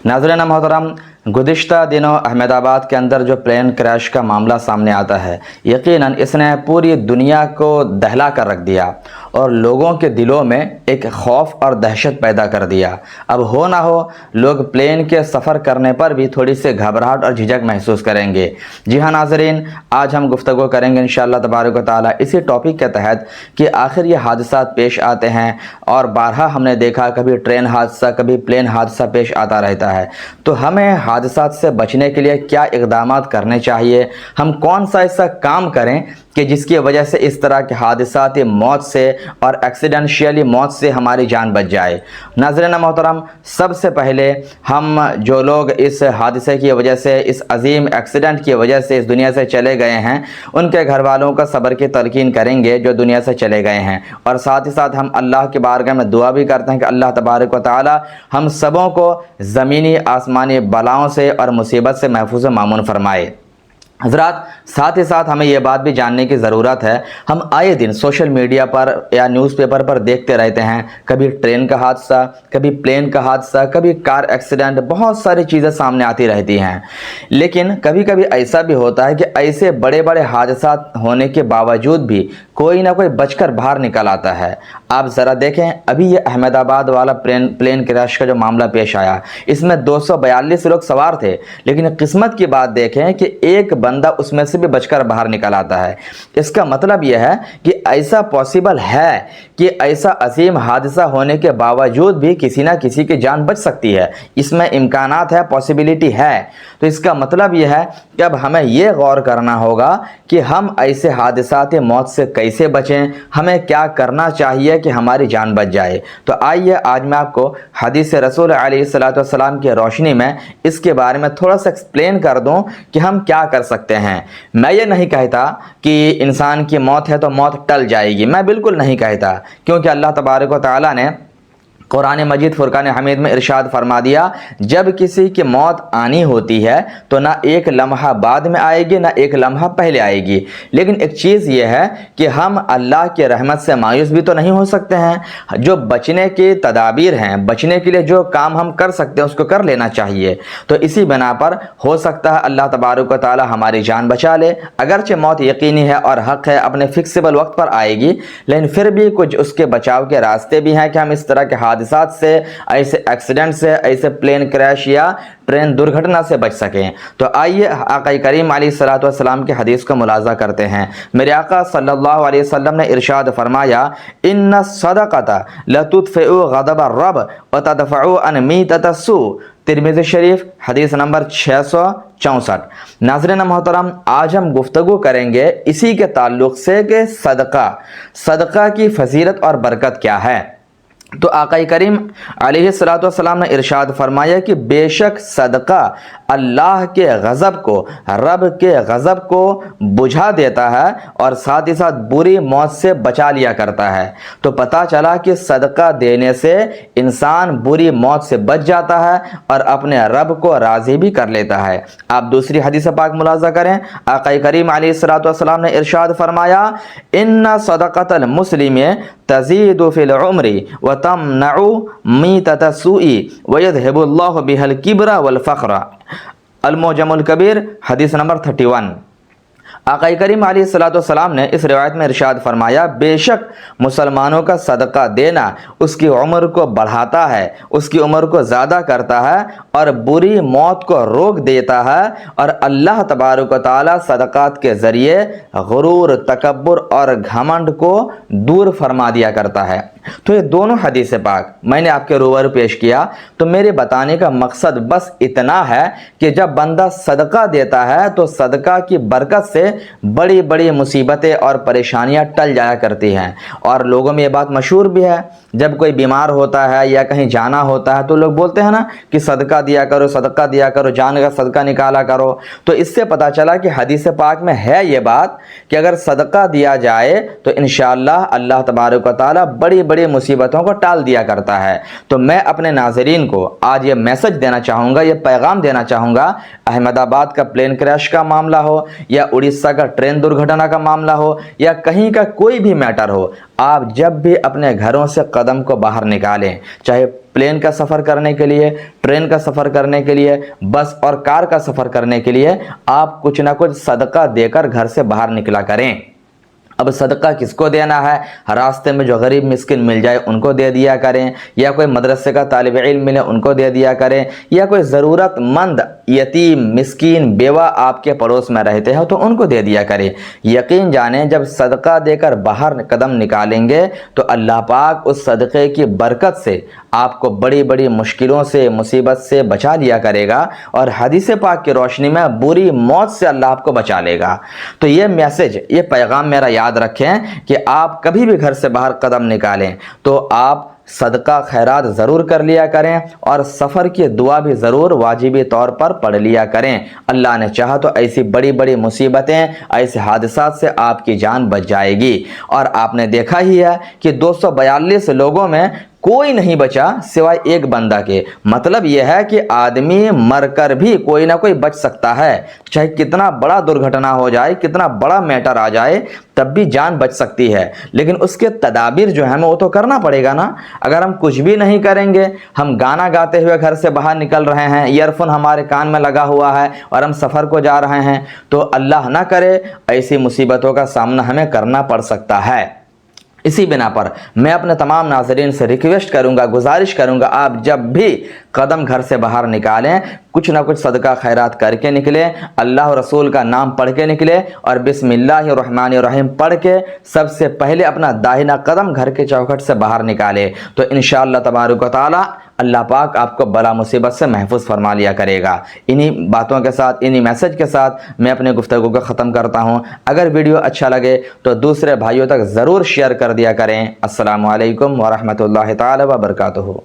नाज़रीन मोहतरम, गुज़िश्ता दिनों अहमदाबाद के अंदर जो प्लेन क्रैश का मामला सामने आता है, यकीनन इसने पूरी दुनिया को दहला कर रख दिया और लोगों के दिलों में एक खौफ और दहशत पैदा कर दिया। अब हो ना हो लोग प्लेन के सफ़र करने पर भी थोड़ी सी घबराहट और झिझक महसूस करेंगे। जी हाँ नाज़रीन, आज हम गुफ्तगू करेंगे इंशाअल्लाह तबारक व तआला इसी टॉपिक के तहत कि आखिर ये हादसात पेश आते हैं और बारहा हमने देखा कभी ट्रेन हादसा कभी प्लेन हादसा पेश आता रहता है। तो हमें हादसात से बचने के लिए क्या इक़दामात करने चाहिए, हम कौन सा ऐसा काम करें कि जिसकी वजह से इस तरह के हादसात मौत से और एक्सीडेंशियली मौत से हमारी जान बच जाए। नाज़रीन मोहतरम, सबसे पहले हम जो लोग इस हादसे की वजह से, इस अजीम एक्सीडेंट की वजह से इस दुनिया से चले गए हैं, उनके घर वालों का सब्र की तलकीन करेंगे जो दुनिया से चले गए हैं, और साथ ही साथ हम अल्लाह की बारगाह में दुआ भी करते हैं कि अल्लाह तबारक व तआला हम सबों को ज़मीनी आसमानी बलाओं से और मुसीबत से महफूज मामून फरमाए। हज़रात, साथ ही साथ हमें यह बात भी जानने की ज़रूरत है, हम आए दिन सोशल मीडिया पर या न्यूज़पेपर पर देखते रहते हैं, कभी ट्रेन का हादसा, कभी प्लेन का हादसा, कभी कार एक्सीडेंट, बहुत सारी चीज़ें सामने आती रहती हैं। लेकिन कभी कभी ऐसा भी होता है कि ऐसे बड़े बड़े हादसा होने के बावजूद भी कोई ना कोई बचकर बाहर निकल आता है। आप ज़रा देखें, अभी ये अहमदाबाद वाला प्लेन क्रैश का जो मामला पेश आया, इसमें 242 लोग सवार थे, लेकिन किस्मत की बात देखें कि एक बंदा उसमें से भी बचकर बाहर निकल आता है। इसका मतलब यह है कि ऐसा पॉसिबल है कि ऐसा अजीम हादसा होने के बावजूद भी किसी ना किसी की जान बच सकती है, इसमें इम्कानात है, पॉसिबिलिटी है। तो इसका मतलब यह है कि अब हमें यह गौर करना होगा कि हम ऐसे हादसात मौत से कैसे बचें, हमें क्या करना चाहिए कि हमारी जान बच जाए। तो आइए आज मैं आपको हदीस रसूल अलैहिस्सलातु वस्सलाम की रोशनी में इसके बारे में थोड़ा सा एक्सप्लेन कर दूं कि हम क्या कर सकते हैं। मैं ये नहीं कहता कि इंसान की मौत है तो मौत टल जाएगी, मैं बिल्कुल नहीं कहता, क्योंकि अल्लाह तबारक व तआला ने कुरान मजीद फुरकान हमीद में इरशाद फरमा दिया, जब किसी की मौत आनी होती है तो ना एक लम्हा बाद में आएगी ना एक लम्हा पहले आएगी। लेकिन एक चीज़ यह है कि हम अल्लाह की रहमत से मायूस भी तो नहीं हो सकते हैं। जो बचने की तदाबीर हैं, बचने के लिए जो काम हम कर सकते हैं उसको कर लेना चाहिए। तो इसी बिना पर हो सकता है अल्लाह तबारक व तआला हमारी जान बचा ले। अगरचे मौत यकीनी है और हक़ है, अपने फिक्सेबल वक्त पर आएगी, लेकिन फिर भी कुछ उसके बचाव के रास्ते भी हैं कि हम इस तरह के हादसात से, ऐसे एक्सीडेंट से, ऐसे प्लेन क्रैश या ट्रेन दुर्घटना से बच सकें। तो आइए आका करीम अलैहिस्सलातु वस्सलाम की हदीस का मुलाजा करते हैं। मेरे आका सल्लल्लाहु अलैहि वसल्लम ने इरशाद फरमाया, इन्ना सदक़ता लतुत्फ़िउ ग़ज़ब रब व तदफ़उ अन मीततस्सू। तिरमिज़ी शरीफ हदीस नंबर 664। नाज़रीन मोहतरम, आज हम गुफ्तगू करेंगे इसी के ताल्लुक़ से कि सदका की फजीलत और बरकत क्या है। तो आका करीम अलैहिस्सलातु वस्सलाम ने इरशाद फरमाया कि बेशक सदका अल्लाह के गज़ब को, रब के गज़ब को बुझा देता है और साथ ही साथ बुरी मौत से बचा लिया करता है। तो पता चला कि सदका देने से इंसान बुरी मौत से बच जाता है और अपने रब को राज़ी भी कर लेता है। आप दूसरी हदीस पाक मुलाजा करें, आका करीम अलैहिस्सलातु वस्सलाम ने इरशाद फरमाया, इन्ना सदक़तल मुस्लिम तज़ीदु फिल उम्री व तमनउ मीततस्सूई व यज़हिबुल्लाहु बिहल किब्रा वल फ़ख्रा। अल-मुअज्जमुल कबीर हदीस नंबर 31। आका करीम अलैहिस्सलातु वस्सलाम ने इस रिवायत में इरशाद फरमाया, बेशक मुसलमानों का सदका देना उसकी उम्र को बढ़ाता है, उसकी उम्र को ज़्यादा करता है और बुरी मौत को रोक देता है, और अल्लाह तबारक व तआला सदक़ात के ज़रिए गुरूर, तकब्बुर और घमंड को दूर फरमा दिया करता है। तो ये दोनों हदीस पाक मैंने आपके रूबरू पेश किया। तो मेरे बताने का मकसद बस इतना है कि जब बंदा सदका देता है तो सदका की बरकत से बड़ी बड़ी मुसीबतें और परेशानियां टल जाया करती हैं। और लोगों में ये बात मशहूर भी है, जब कोई बीमार होता है या कहीं जाना होता है तो लोग बोलते हैं ना कि सदका दिया करो, सदका दिया करो, जान का सदका निकाला करो। तो इससे पता चला कि हदीस पाक में है ये बात कि अगर सदका दिया जाए तो इंशाअल्लाह अल्लाह तबारक व तआला बड़ी बड़ी मुसीबतों को टाल दिया करता है। तो मैं अपने नाज़रीन को आज ये मैसेज देना चाहूँगा, ये पैगाम देना चाहूँगा, अहमदाबाद का प्लेन क्रैश का मामला हो या उड़ीसा का ट्रेन दुर्घटना का मामला हो या कहीं का कोई भी मैटर हो, आप जब भी अपने घरों से कदम को बाहर निकालें, चाहे प्लेन का सफ़र करने के लिए, ट्रेन का सफ़र करने के लिए, बस और कार का सफ़र करने के लिए आप कुछ ना कुछ सदका देकर घर से बाहर निकला करें। अब सदका किसको देना है? रास्ते में जो गरीब मिस्किन मिल जाए उनको दे दिया करें, या कोई मदरसे का तालिब इल्म मिले उनको दे दिया करें, या कोई ज़रूरतमंद यतीम मिस्कीन बेवा आपके पड़ोस में रहते हो तो उनको दे दिया करें। यकीन जानें, जब सदका देकर बाहर कदम निकालेंगे तो अल्लाह पाक उस सदक़े की बरकत से आपको बड़ी बड़ी मुश्किलों से, मुसीबत से बचा लिया करेगा, और हदीस पाक की रोशनी में बुरी मौत से अल्लाह आपको बचा लेगा। तो ये मैसेज, ये पैगाम मेरा याद रखें कि आप कभी भी घर से बाहर कदम निकालें तो आप सदका खैरात ज़रूर कर लिया करें, और सफ़र की दुआ भी ज़रूर वाजिबी तौर पर पढ़ लिया करें। अल्लाह ने चाहा तो ऐसी बड़ी बड़ी मुसीबतें, ऐसे हादसात से आपकी जान बच जाएगी। और आपने देखा ही है कि 242 लोगों में कोई नहीं बचा सिवाय एक बंदा के। मतलब यह है कि आदमी मरकर भी कोई ना कोई बच सकता है, चाहे कितना बड़ा दुर्घटना हो जाए, कितना बड़ा मैटर आ जाए, तब भी जान बच सकती है। लेकिन उसके तदाबीर जो है हमें वो तो करना पड़ेगा ना। अगर हम कुछ भी नहीं करेंगे, हम गाना गाते हुए घर से बाहर निकल रहे हैं, ईयरफोन हमारे कान में लगा हुआ है और हम सफ़र को जा रहे हैं, तो अल्लाह ना करे ऐसी मुसीबतों का सामना हमें करना पड़ सकता है। इसी बिना पर मैं अपने तमाम नाज़रीन से रिक्वेस्ट करूंगा, गुजारिश करूंगा, आप जब भी कदम घर से बाहर निकालें कुछ ना कुछ सदका खैरात करके निकलें, अल्लाह और रसूल का नाम पढ़ के निकले, और बिस्मिल्लाहिर्रहमानिर्रहीम पढ़ के सबसे पहले अपना दाहिना कदम घर के चौखट से बाहर निकाले। तो इंशाअल्लाह तबारक व तआला अल्लाह पाक आपको बला मुसीबत से महफूज फरमा लिया करेगा। इन्हीं बातों के साथ, इन्हीं मैसेज के साथ मैं अपने गुफ्तगू को ख़त्म करता हूँ। अगर वीडियो अच्छा लगे तो दूसरे भाइयों तक ज़रूर शेयर कर दिया करें। अस्सलामु अलैकुम व रहमतुल्लाहि तआला व बरकातुहू।